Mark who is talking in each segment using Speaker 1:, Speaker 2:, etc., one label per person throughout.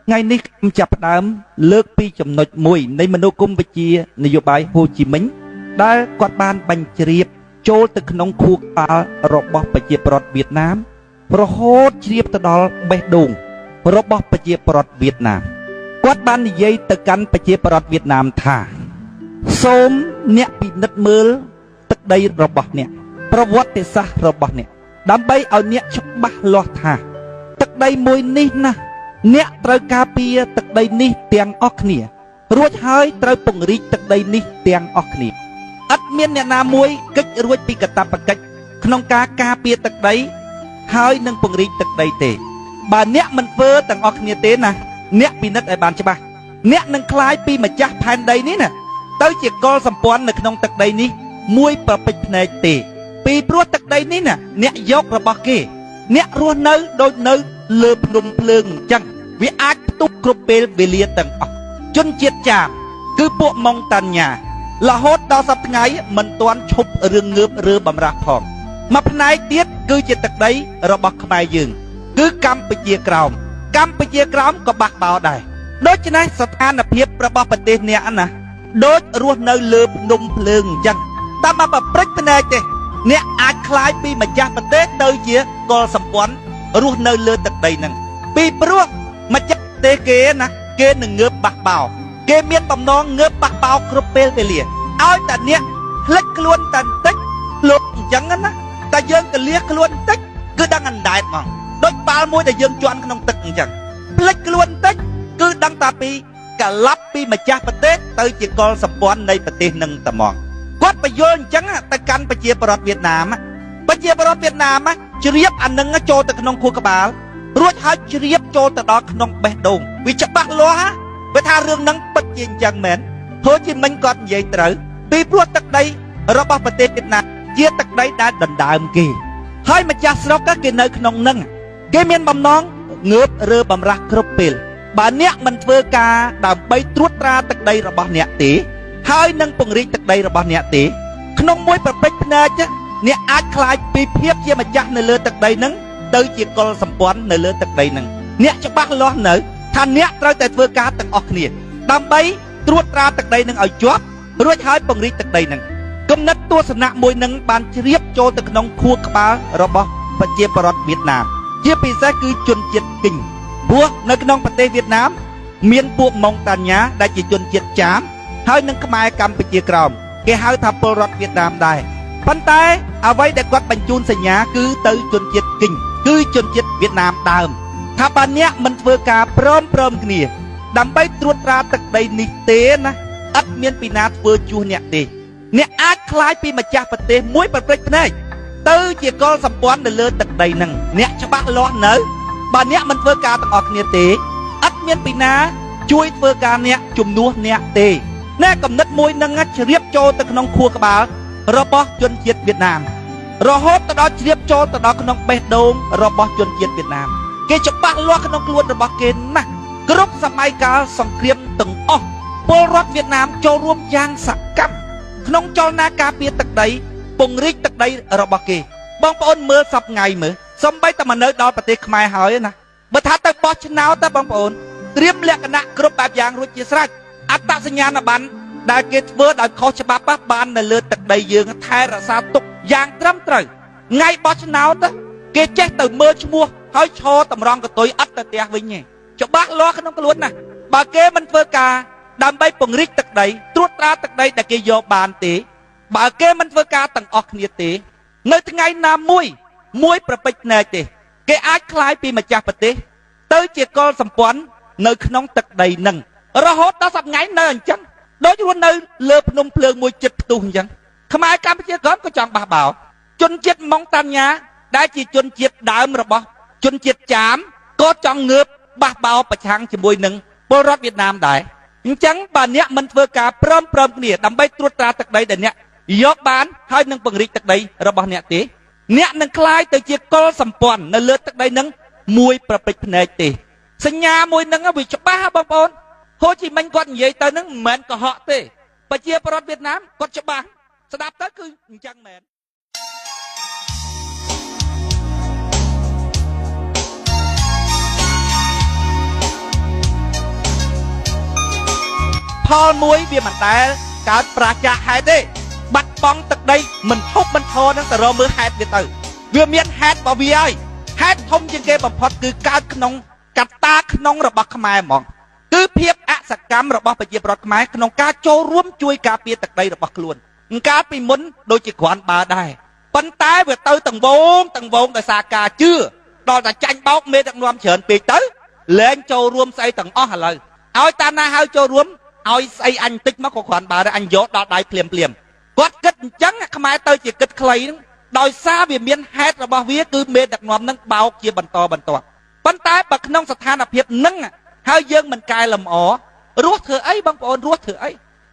Speaker 1: ngày nay chập đám lược pi chấm nội mùiในมโนគមវិជ្ជានយោបាយហូជីមិញដែលគាត់បានបញ្ជ្រាបចូលទៅក្នុងខួរក្បាលរបស់ប្រជាប្រដ្ឋវៀតណាមរហូតជ្រាបទៅដល់បេះដូងរបស់ប្រជាប្រដ្ឋវៀតណាមគាត់បាននិយាយទៅកាន់ប្រជាប្រដ្ឋវៀតណាមថាសូមអ្នកពិនិត្យមើលទឹកដីរបស់អ្នកប្រវត្តិសាស្ត្ររបស់អ្នកដើម្បីឲ្យអ្នកច្បាស់លាស់ថាទឹកដីមួយនេះណាអ្នកត្រូវការពារទឹកដីនេះទាំងអស់គ្នារួចហើយត្រូវពង្រីកទឹកដីនេះទាំងអស់គ្នាអត់មានអ្នកណាមួយកិច្ចរួចពីកាតព្វកិច្ចក្នុងការការពារទឹកដីហើយនឹងពង្រីកទឹកដីទេបើអ្នកមិនធ្វើទាំងអស់គ្នាទេណាអ្នកពិនិត្យឲ្យបានច្បាស់អ្នកនឹងคล้ายពីម្ចាស់ផែនដីនេះណាទៅជាកុលសម្ព័ន្ធនៅក្នុងទឹកដីនេះមួយប្រពេចភ្នែកទេពីព្រោះទឹកដីនេះណាអ្នកយករបស់គេអ្នករស់នៅដូចនៅលើភ្នំភ្លើងអញ្ចឹងវាអាចផ្ទុកគ្រប់ពេលវេលាទាំងអស់ជនជាតិចាមគឺពួកម៉ុងតាន់ញ៉ារហូតដល់សប្តាហ៍ថ្ងៃមិនទាន់ឈប់រឿងងើបរើបំរាស់ផងមួយផ្នែកទៀតគឺជាទឹកដីរបស់ខ្មែរយើងគឺកម្ពុជាក្រោមកម្ពុជាក្រោមក៏បាក់បោដែរដូច្នេះស្ថានភាពរបស់ប្រទេសអ្នកណាដូចរស់នៅលើភ្នំភ្លើងអញ្ចឹងតែមកប្រព្រឹត្តភ្នែកទេអ្នកអាចคล้ายពីម្ចាស់ប្រទេសទៅជាកុលសម្ព័ន្ធរស់នៅលើទឹកដីហ្នឹងពីព្រោះម្ចាស់ប្រទេសគេណាគេនឹងងើបបះបោគេមានបំណងងើបបះបោគ្រប់ពេលវេលាឲ្យតែអ្នកផ្លិចខ្លួនតែបន្តិចលោកអញ្ចឹងណាតែយើងកលៀសខ្លួនបន្តិចគឺដឹងអណ្ដែតហ្មងដូចបាល់មួយដែលយើងជន់ក្នុងទឹកអញ្ចឹងផ្លិចខ្លួនបន្តិចគឺដឹងតែពីកលាប់ពីម្ចាស់ប្រទេសទៅជាកុលសម្ព័ន្ធនៃប្រទេសនឹងតែហ្មងគាត់បញ្យល់អញ្ចឹងទៅកាន់ប្រជាប្រដ្ឋវៀតណាមប្រជាប្រដ្ឋវៀតណាមជ្រាបអានឹងចូលទៅក្នុងខួរក្បាលរួចហើយជ្រាបចូលទៅដល់ក្នុងបេះដូងវាច្បាស់លាស់វាថារឿងហ្នឹងពិតជាអញ្ចឹងមែនហូជីមិញគាត់និយាយត្រូវពីព្រោះទឹកដីរបស់ប្រទេសវៀតណាមជាទឹកដីដែលដណ្ដើមគេហើយម្ចាស់ស្រុកគេនៅក្នុងហ្នឹងគេមានបំណងងើបរើបំរាស់គ្រប់ពេលបើអ្នកមិនធ្វើការដើម្បីត្រួតត្រាទឹកដីរបស់អ្នកទេហើយនឹងពង្រីកទឹកដីរបស់អ្នកទេក្នុងមួយប្រពេចភ្នែកអ្នកអាចខ្លាចពីភាពជាម្ចាស់នៅលើទឹកដីហ្នឹងទៅជាកុលសម្ព័ន្ធនៅលើទឹកដីហ្នឹងអ្នកច្បាស់លាស់នៅថាអ្នកត្រូវតែធ្វើការទាំងអស់គ្នាដើម្បីត្រួតត្រាទឹកដីហ្នឹងឲ្យជាប់រួចហើយពង្រីកទឹកដីហ្នឹងគំនិតទស្សនៈមួយហ្នឹងបានជ្រាបចូលទៅក្នុងខួរក្បាលរបស់ប្រជាប្រដ្ឋវៀតណាមជាពិសេសគឺជនជាតិគិញព្រោះនៅក្នុងប្រទេសវៀតណាមមានពួកម៉ុងតាន់ញ៉ាដែលជាជនជាតិចាមហើយនឹងខ្មែរកម្ពុជាក្រោមគេហៅថាពលរដ្ឋវៀតណាមដែរប៉ុន្តែអ្វីដែលគាត់បញ្ជូនសញ្ញាគឺទៅជនជាតិគិញគឺជនជាតិវៀតណាមដើមថាបើអ្នកមិនធ្វើការព្រមគ្នាដើម្បីត្រួតត្រាទឹកដីនេះទេណាឥតមានពីណាធ្វើជួសអ្នកទេអ្នកអាចคล้ายពីម្ចាស់ប្រទេសមួយប្រព្រឹត្តភ្នែកទៅជាកុលសម្ព័ន្ធនៅលើទឹកដីហ្នឹងអ្នកច្បាស់លាស់នៅបើអ្នកមិនធ្វើការទាំងអស់គ្នាទេឥតមានពីណាជួយធ្វើការអ្នកជំនួសអ្នកទេណែកំណត់មួយនឹងជ្រាបចូលទៅក្នុងខួរក្បាលរបស់ជនជាតិវៀតណាមរហូតទៅដល់ជ្រាបចូលទៅដល់ក្នុងបេះដូងរបស់ជនជាតិវៀតណាមគេច្បាស់លាស់ក្នុងខ្លួនរបស់គេណាស់គ្រប់សម័យកាលសង្គ្រាមទាំងអស់ពលរដ្ឋវៀតណាមចូលរួមយ៉ាងសកម្មក្នុងចលនាការពារទឹកដីពង្រីកទឹកដីរបស់គេបងប្អូនមើលសពថ្ងៃមើលសំបីតែមកនៅដល់ប្រទេសខ្មែរហើយណាបើថាទៅបោះឆ្នោតតែបងប្អូនត្រៀមលក្ខណៈគ្រប់បែបយ៉ាងរួចជាស្រេចអត្តសញ្ញាណប័ណ្ណដែលគេធ្វើដោយខុសច្បាប់បាននៅលើទឹកដីយើងថែរក្សាទុកយ៉ាងត្រឹមត្រូវថ្ងៃបោះឆ្នោតគេចេះទៅមើលឈ្មោះហើយឈរតម្រង់កតុយអត់ទៅផ្ទះវិញទេច្បាស់លាស់ក្នុងខ្លួនណាបើគេមិនធ្វើការដើម្បីពង្រីកទឹកដីត្រួតត្រាទឹកដីដែលគេយកបានទេបើគេមិនធ្វើការទាំងអស់គ្នាទេនៅថ្ងៃណាមួយប្រពេចភ្នែកទេគេអាចคล้ายពីម្ចាស់ប្រទេសទៅជាកុលសម្ព័ន្ធនៅក្នុងទឹកដីហ្នឹងរហូតដល់សប្តាហ៍ថ្ងៃនៅអញ្ចឹងដូចរស់នៅលើភ្នំភ្លើងមួយចិត្តផ្ទុះអញ្ចឹងខ្មែរកម្ពុជាក្រោមក៏ចង់បះបោជនជាតិម៉ុងតាន់ញ៉ាដែលជាជនជាតិដើមរបស់ជនជាតិចាមក៏ចង់ងើបបះបោប្រឆាំងជាមួយនឹងពលរដ្ឋវៀតណាមដែរអញ្ចឹងបើអ្នកមិនធ្វើការព្រមគ្នាដើម្បីត្រួតត្រាទឹកដីដែលអ្នកយកបានហើយនឹងពង្រីកទឹកដីរបស់អ្នកទេអ្នកនឹងคล้ายទៅជាកុលសម្ព័ន្ធនៅលើទឹកដីនឹងមួយប្រពេចភ្នែកទេសញ្ញាមួយនឹងវាច្បាស់បងប្អូនហូជីមិញគាត់និយាយទៅនឹងមិនមែនកុហកទេប្រជាប្រដ្ឋវៀតណាមគាត់ច្បាស់ស្ដាប់ទៅគឺអញ្ចឹងមែន ផលមួយវាមិនដែលកើតប្រជាហេតុទេបាត់បង់ទឹកដីមិនហូបមិនថរនឹងទៅរកមើលហេតុវាទៅវាមានហេតុរបស់វាហើយហេតុធំជាងគេបំផុតគឺកើតក្នុងកត្តាក្នុងរបស់ខ្មែរហ្មងគឺភាពអសកម្មរបស់ប្រជាពលរដ្ឋខ្មែរក្នុងការចូលរួមជួយការពារទឹកដីរបស់ខ្លួនកាលពីមុនដូចជាគ្រាន់បើដែរប៉ុន្តែវាទៅទាំងវងដោយសារការជឿដល់តែចាញ់បោកមេដឹកនាំច្រើនពេកទៅលែងចូលរួមស្អីទាំងអស់ឥឡូវឲ្យតាណាហៅចូលរួមឲ្យស្អីអញតិចមកក៏គ្រាន់បើដែរអញយកដល់ដៃភ្លាមគាត់គិតអញ្ចឹងខ្មែរទៅជាគិតខ្លីហ្នឹងដោយសារវាមានហេតុរបស់វាគឺមេដឹកនាំនឹងបោកជាបន្តបន្ទាប់ប៉ុន្តែបើក្នុងស្ថានភាពហ្នឹងហើយយើងមិនកែលម្អរស់ធ្វើអីបងប្អូនរស់ធ្វើអី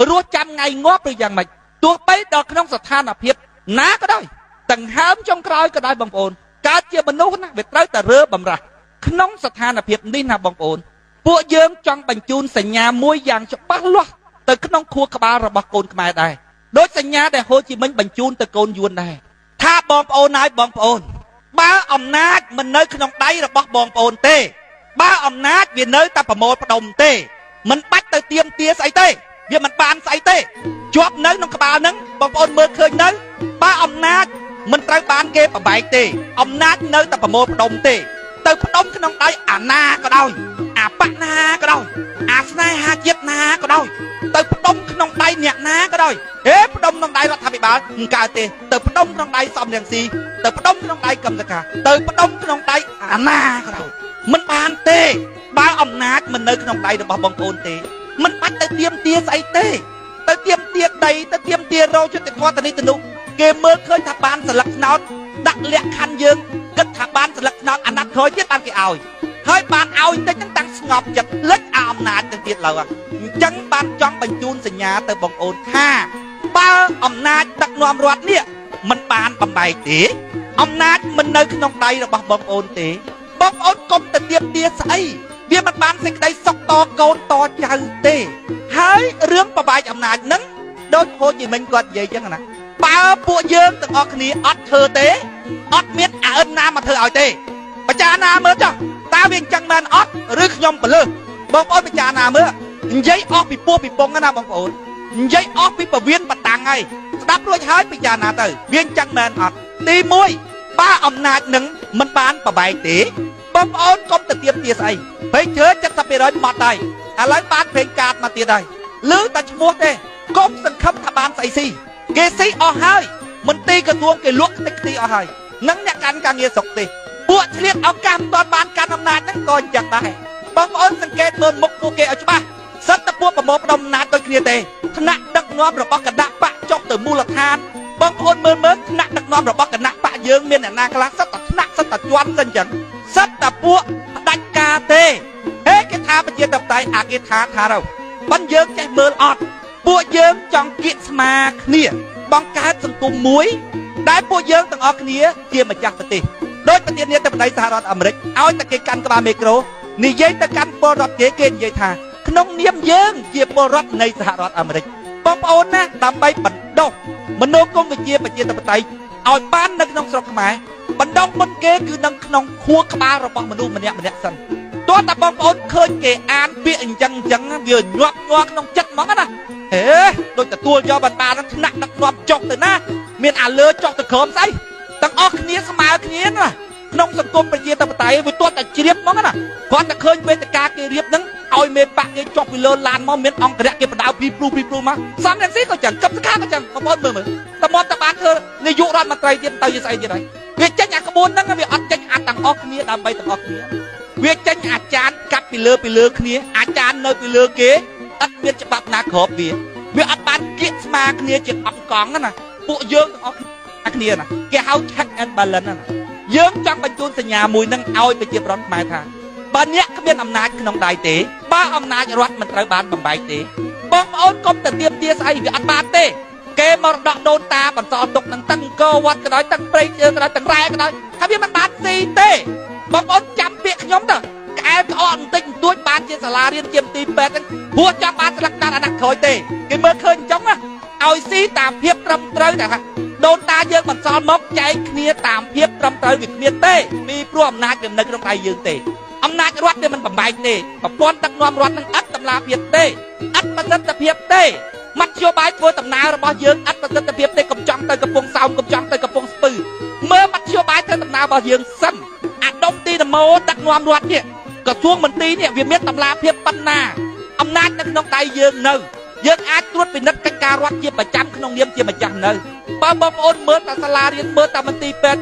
Speaker 1: រស់ចាំថ្ងៃងាប់ឬយ៉ាងម៉េចទោះបីដល់ក្នុងស្ថានភាពណាក៏ដោយដង្ហើមចុងក្រោយក៏ដោយបងប្អូនកើតជាមនុស្សណាវាត្រូវតែរើបំរាស់ក្នុងស្ថានភាពនេះណាបងប្អូនពួកយើងចង់បញ្ជូនសញ្ញាមួយយ៉ាងច្បាស់លាស់ទៅក្នុងខួរក្បាលរបស់កូនខ្មែរដែរដោយសញ្ញាដែលហូជីមិញបញ្ជូនទៅកូនយួនដែរថាបងប្អូនហើយបងប្អូនបើអំណាចមិននៅក្នុងដៃរបស់បងប្អូនទេបើអំណាចវានៅតែប្រមូលផ្ដុំទេមិនបាច់ទៅទៀមទាស្អីទេវាមិនបានស្អីទេជាប់នៅក្នុងក្បាលហ្នឹងបងប្អូនមើលឃើញនៅបើអំណាចមិនត្រូវបានគេប្របែកទេអំណាចនៅតែប្រមូលផ្ដុំទេទៅផ្ដុំក្នុងដៃអាណាក៏ដោយអាបណាក៏ដោយអាស្នេហាជាតិណាក៏ដោយទៅផ្ដុំក្នុងដៃអ្នកណាក៏ដោយផ្ដុំក្នុងដៃរដ្ឋាភិបាលមិនកើតទេទៅផ្ដុំក្នុងដៃសំរងស៊ីទៅផ្ដុំក្នុងដៃកម្មសខាទៅផ្ដុំក្នុងដៃអាណាក៏ដោយមិនបានទេបើអំណាចមិននៅក្នុងដៃរបស់បងប្អូនទេមិនបាច់ទៅទៀមទាស្អីទេទៅទៀមទាដីទៅទៀមទារោយុទ្ធធម៌ទៅនេះទៅនោះគេមើលឃើញថាបានស្លឹកស្នោតដាក់លក្ខខណ្ឌយើងគិតថាបានស្លឹកស្នោតអាណត្តិក្រោយទៀតបានគេឲ្យហើយបានឲ្យតិចហ្នឹងតាំងស្ងប់ចិត្តលិចអំណាចទៅទៀតឡើយអញ្ចឹងបានចង់បញ្ជូនសញ្ញាទៅបងប្អូនថាបើអំណាចដឹកនាំរដ្ឋនេះមិនបានបំបែកទេអំណាចមិននៅក្នុងដៃរបស់បងប្អូនទេបងប្អូនកុំទៅទៀមទាស្អីវាមិនបានសេចក្តីសុខតកូនតចៅទេហើយរឿងបបែកអំណាចហ្នឹងដូចហូជីមិញគាត់និយាយចឹងណាបើពួកយើងទាំងអស់គ្នាអត់ធ្វើទេអត់មានអើនណាមកធ្វើឲ្យទេបច្ចាណាមើលចុះតើវាអញ្ចឹងមែនអត់ឬខ្ញុំបលើបងប្អូនបច្ចាណាមើលនិយាយអស់ពីពោះពីពងណាបងប្អូននិយាយអស់ពីពវៀនបតាំងហើយស្ដាប់រួចហើយបច្ចាណាទៅវាអញ្ចឹងមែនអត់ទី1បើអំណាចនឹងមិនបានបបែកទេបងប្អូនកុំទៅទៀមទាស្អីពេកជឿ70%មកដែរឥឡូវបានព្រេងកាតមកទៀតហើយឮតែឈ្មោះទេកុំសង្ឃឹមថាបានស្អីស៊ីគេស៊ីអស់ហើយមន្ត្រីក្រសួងគេលក់ខ្ទេចខ្ទីអស់ហើយនឹងអ្នកកាន់ការងារស្រុកទេពួកឆ្លៀតឱកាសមិនទាន់បានកាន់អំណាចហ្នឹងក៏អញ្ចឹងដែរបងប្អូនសង្កេតមើលមុខពួកគេឲ្យច្បាស់សិតតែពួកប្រមូលផ្ដុំអំណាចដូចគ្នាទេថ្នាក់ដឹកនាំរបស់គណៈបកចុះទៅមូលដ្ឋានបងប្អូនមើលថ្នាក់ដឹកនាំរបស់គណៈបកយើងមានអ្នកណាខ្លះសិតតែថ្នាក់សិតតែជាន់ទៅអញ្ចឹងសិតតែពួកផ្ដាច់ការទេគេថាប្រជាធិបតេយ្យអាគេថាទៅប៉ុន្តែយើងចេះមើលអត់ពួកយើងចង់គៀកស្មាគ្នាបង្កើតសង្គមមួយដែលពួកយើងទាំងអស់គ្នាជាម្ចាស់ប្រទេសដោយប្រធានាធិបតីសហរដ្ឋអាមេរិកឲ្យតែគេកាន់ក្បាលមីក្រូនិយាយទៅកាន់ពលរដ្ឋគេនិយាយថាក្នុងនាមយើងជាពលរដ្ឋនៃសហរដ្ឋអាមេរិកបងប្អូនណាដើម្បីបណ្ដុះមនោគមវិជ្ជាប្រជាធិបតេយ្យឲ្យបាននៅក្នុងស្រុកខ្មែរបណ្ដុះមុនគេគឺនៅក្នុងខួរក្បាលរបស់មនុស្សម្នាក់សិនទោះតែបងប្អូនឃើញគេអានពាក្យអញ្ចឹងវាញាប់ញ័រក្នុងចិត្តហ្មងណាដូចទទួលយកបណ្ដាថ្នាក់ដឹកនាំចុះទៅណាមានអាលើចុះទៅក្រោមស្អីទាំងអស់គ្នាស្មើគ្នាណាក្នុងសង្គមប្រជាធិបតេយ្យវាទាត់តែជ្រាបហ្មងណាគាត់តែឃើញវេទិកាគេរៀបហ្នឹងឲ្យមេបាក់គេចុះពីលើឡានមកមានអង្គរៈគេបដៅពីព្រូមកសំរងស៊ីក៏ចឹងកឹបសខាក៏ចឹងបងប្អូនមើលតែមកតែបានធ្វើនាយករដ្ឋមន្ត្រីទៀតទៅជាស្អីទៀតហើយវាចេញអាក្បួនហ្នឹងវាអត់ចេញអាទាំងអស់គ្នាដើម្បីទាំងអស់គ្នាវាចេញអាចារ្យកាត់ពីលើគ្នាអាចារ្យនៅពីលើគេអត់មានច្បាប់ណាគ្របវាអត់បានគៀកស្មាគ្នាជាអត់កង់ណាពួកយើងទាំងអស់គ្នាណាគេហៅ check and balance ណាយើងចង់បញ្ជូនសញ្ញាមួយនឹងឲ្យប្រជាប្រដ្ឋខ្មែរថាបើអ្នកគ្មានអំណាចក្នុងដៃទេបើអំណាចរដ្ឋមិនត្រូវបានបំបែកទេបងប្អូនកុំទៅទៀមទាស្អីវាអត់បានទេគេមករដកដូនតាបន្តទុកនឹងទាំងអង្គរវត្តក៏ដោយទាំងព្រៃជើងក៏ដោយទាំងរ៉ែក៏ដោយថាវាមិនបានស៊ីទេបងប្អូនចាំពាក្យខ្ញុំទៅក្អែក្អកបន្តិចបន្តួចបានជាសាលារៀនជាមន្ទីរពេទ្យហ្នឹងព្រោះចាំបានស្លឹកដាល់អាណត្តិក្រោយទេគេមើលឃើញអញ្ចឹងណាឲ្យស៊ីតាមភាពត្រឹមត្រូវតែថាដូនតាយើងបន្សល់មកចែកគ្នាតាមភាពត្រឹមត្រូវវាគ្មានទេពីព្រោះអំណាចវានៅក្នុងដៃយើងទេអំណាចរដ្ឋវាមិនបំបែកទេប្រព័ន្ធដឹកនាំរដ្ឋនឹងអត់តំ តម្លាភាពទេអត់ប្រសិទ្ធភាពទេមធ្យោបាយធ្វើដំណើររបស់យើងអត់ប្រសិទ្ធភាពទេកុំចង់ទៅកំពង់សោមកុំចង់ទៅកំពង់ស្ពឺមើលមធ្យោបាយធ្វើដំណើររបស់យើងសិនអាដុំទីនម៉ូដឹកនាំរដ្ឋនេះក្រសួងមន្ទីរនេះវាមានតម្លាភាពប៉ុណ្ណាអំណាចនៅក្នុងដៃយើងនៅយើងអាចត្រួតពិនិត្យកិច្ចការរដ្ឋជាប្រចាំក្នុងនាមជាម្ចាស់នៅបើបងប្អូនមើលតែសាលារៀនមើលតែមន្ទីរពេទ្យ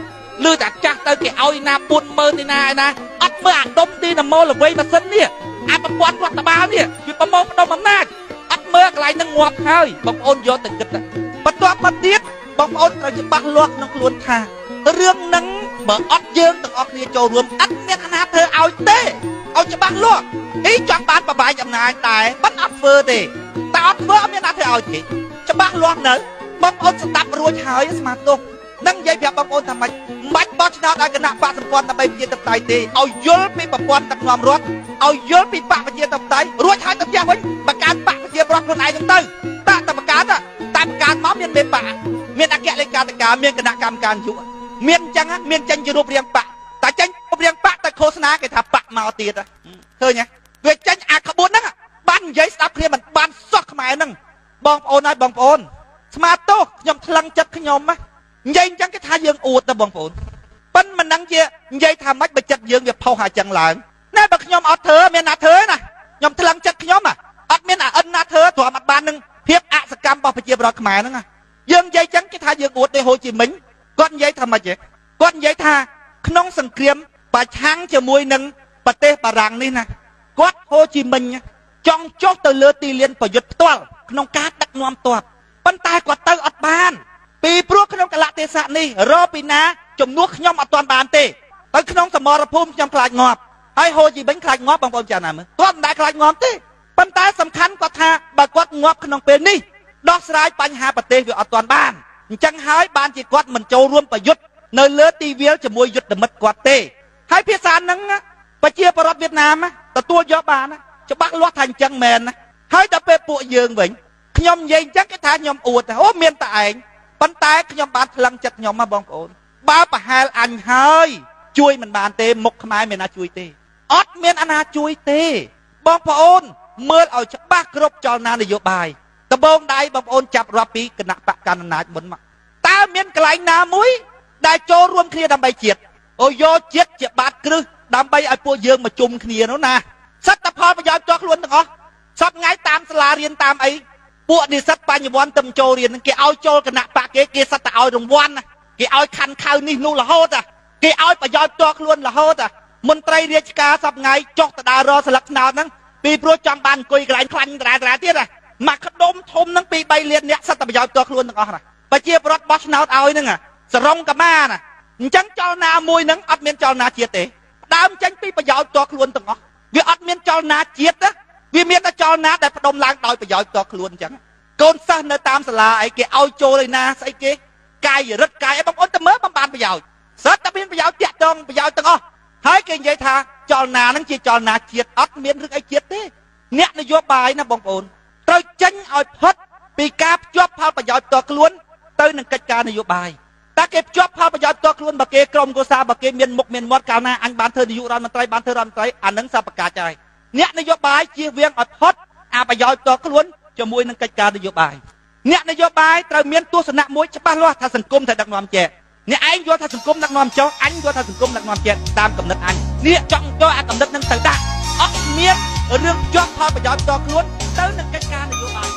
Speaker 1: ឬតែចាស់ទៅគេឲ្យណា40000ទីណាឯណាអត់មើលអាដុំទីនម៉ូល្បីម៉ាស៊ីននេះអាប្រព័ន្ធរដ្ឋបាលនេះវាប្រមូលផ្ដុំអំណាចអត់មើលកន្លែងហ្នឹងងាប់ហើយបងប្អូនយកទៅគិតបន្ទាប់មកទៀតបងប្អូនត្រូវច្បាស់លាស់ក្នុងខ្លួនថារឿងហ្នឹងបើអត់យើងទាំងអស់គ្នាចូលរួមអត់មានអាណាធ្វើឲ្យទេឲ្យច្បាស់លាស់អីចង់បានបបាយអំណាចដែរមិនអត់ធ្វើទេតែអត់ធ្វើអត់មានអាណាធ្វើឲ្យទេច្បាស់លាស់នៅបងប្អូនស្ដាប់រួចហើយស្មាតទោសនឹងនិយាយប្រាប់បងប្អូនថាមិនបាច់បោះឆ្នោតឲ្យគណៈបកសម្ព័ន្ធដើម្បីប្រជាធិបតេយ្យទេឲ្យយល់ពីប្រព័ន្ធដឹកនាំរដ្ឋឲ្យយល់ពីបកប្រជាធិបតេយ្យរួចហើយទៅផ្ទះវិញបង្កើតបកប្រជាប្រដ្ឋខ្លួនឯងទៅតែបង្កើតមកមានមេបកមានអគ្គលេខាធិការមានគណៈកម្មការយុមានអញ្ចឹងមានចេញជារូបរាងបកតែចេញរូបរាងបកតែឃោសនាគេថាបកមកទៀតឃើញទេវាចេញអាក្បួនហ្នឹងបាននិយាយស្ដាប់គ្នាមិនបានសោះខ្មែរហ្នឹងបងប្អូនហើយបងប្អូនស្មាតទោសខ្ញុំថ្លឹងចិត្តខ្ញុំណានិយាយអញ្ចឹងគេថាយើងអួតទៅបងប្អូនប៉ិនមិនដឹងជានិយាយថាម៉េចបើចិត្តយើងវាផុសហើយអញ្ចឹងឡើងណែបើខ្ញុំអត់ធ្វើមានណាធ្វើណាខ្ញុំថ្លឹងចិត្តខ្ញុំអត់មានអាអិនណាធ្វើព្រមអត់បាននឹងភាពអសកម្មរបស់ប្រជាប្រដ្ឋខ្មែរហ្នឹងយើងនិយាយអញ្ចឹងគេថាយើងអួតទេហូជីមិញគាត់និយាយថាម៉េចគាត់និយាយថាក្នុងសង្គ្រាមប្រឆាំងជាមួយនឹងប្រទេសបារាំងនេះណាគាត់ហូជីមិញចង់ចុះទៅលើទីលានប្រយុទ្ធផ្ទាល់ក្នុងការដឹកនាំទ័ពប៉ុន្តែគាត់ទៅអត់បានពីព្រោះក្នុងកលៈទេសៈនេះរកពីណាជំនួសខ្ញុំអត់ទាន់បានទេទៅក្នុងសមរភូមិខ្ញុំខ្លាចងាប់ហើយហូជីមិញខ្លាចងាប់បងប្អូនចាណាមើលគាត់មិនដែលខ្លាចងាប់ទេប៉ុន្តែសំខាន់គាត់ថាបើគាត់ងាប់ក្នុងពេលនេះដោះស្រាយបញ្ហាប្រទេសវាអត់ទាន់បានអញ្ចឹងហើយបានជាគាត់មិនចូលរួមប្រយុទ្ធនៅលើទីវាលជាមួយយុទ្ធមិត្តគាត់ទេហើយភាសាហ្នឹងប្រជាពលរដ្ឋវៀតណាមទទួលយកបានច្បាស់លាស់ថាអញ្ចឹងមែនណាហើយដល់ពេលពួកយើងវិញខ្ញុំនិយាយអញ្ចឹងគេថាខ្ញុំអួតអូមានតែឯងប៉ុន្តែខ្ញុំបានថ្លឹងចិត្តខ្ញុំបងប្អូនបើប្រហែលអញហើយជួយមិនបានទេមុខខ្មែរមានណាជួយទេអត់មានអាណាជួយទេបងប្អូនមើលឲ្យច្បាស់គ្រប់ចលនានយោបាយដំបងដៃបងប្អូនចាប់រាប់ពីគណៈបកកណ្ដាលអំណាចមុនមកតើមានកន្លែងណាមួយដែលចូលរួមគ្នាដើម្បីជាតិអូយកជាតិជាបាតគ្រឹះដើម្បីឲ្យពួកយើងមកជុំគ្នានោះណាសិទ្ធិផលប្រយោជន៍ចោះខ្លួនទាំងអស់សពថ្ងៃតាមសាលារៀនតាមអីពួកនិស្សិតបញ្ញវន្តទៅចូលរៀននឹងគេឲ្យចូលគណៈបកគេសិតតែឲ្យរង្វាន់គេឲ្យខណ្ឌខៅនេះនោះរហូតគេឲ្យប្រយោជន៍តខ្លួនរហូតមន្ត្រីរាជការសពថ្ងៃចុះទៅដើររស្លឹកស្នោតហ្នឹងពីព្រោះចង់បានអង្គុយកន្លែងខ្លាញ់តារាទៀតមកក្ដុំធំហ្នឹង2 3លានអ្នកសិតតែប្រយោជន៍តខ្លួនទាំងអស់ណាប្រជាប្រដ្ឋបោះឆ្នោតឲ្យហ្នឹងសរងកម្មាណាអញ្ចឹងចលនាមួយហ្នឹងអត់មានចលនាជាតិទេដើមចេញពីប្រយោជន៍តខ្លួនទាំងអស់វាអត់មានចលនាជាតិវាមានតែចលនាដែលផ្ដុំឡើងដោយប្រយោជន៍តខ្លួនអញ្ចឹងកូនសិស្សនៅតាមសាលាអីគេឲ្យចូលឯណាស្អីគេកាយរិទ្ធកាយអីបងប្អូនទៅមើលមិនបានប្រយោជន៍សិតតែមានប្រយោជន៍តាក់ទងប្រយោជន៍ទាំងអស់ហើយគេនិយាយថាចលនាហ្នឹងជាចលនាជាតិអត់មានរឿងអីជាតិទេអ្នកនយោបាយណាបងប្អូនត្រូវចេញឲ្យផុតពីការភ្ជាប់ផលប្រយោជន៍តខ្លួនទៅនឹងកិច្ចការនយោបាយតែគេភ្ជាប់ផលប្រយោជន៍តខ្លួនបើគេក្រុមគូសាបើគេមានមុខមានមាត់កាលណាអញបានធ្វើនាយករដ្ឋមន្ត្រីបានធ្វើរដ្ឋមន្ត្រីអានឹងសប្រកាសចាយអ្នកនយោបាយជៀសវាងឲ្យផុតអាប្រយោជន៍តខ្លួនជាមួយនឹងកិច្ចការនយោបាយអ្នកនយោបាយត្រូវមានទស្សនៈមួយច្បាស់លាស់ថាសង្គមត្រូវដឹកនាំចែកអ្នកឯងយល់ថាសង្គមដឹកនាំចុះអញយល់ថាសង្គមដឹកនាំចែកតាមកំណត់អញនេះចង់យកអាកំណត់នឹងទៅដាក់អត់មានរឿងភ្ជាប់ផលប្រយោជន៍តខ្លួនទៅនឹងកិច្ចការនយោបាយ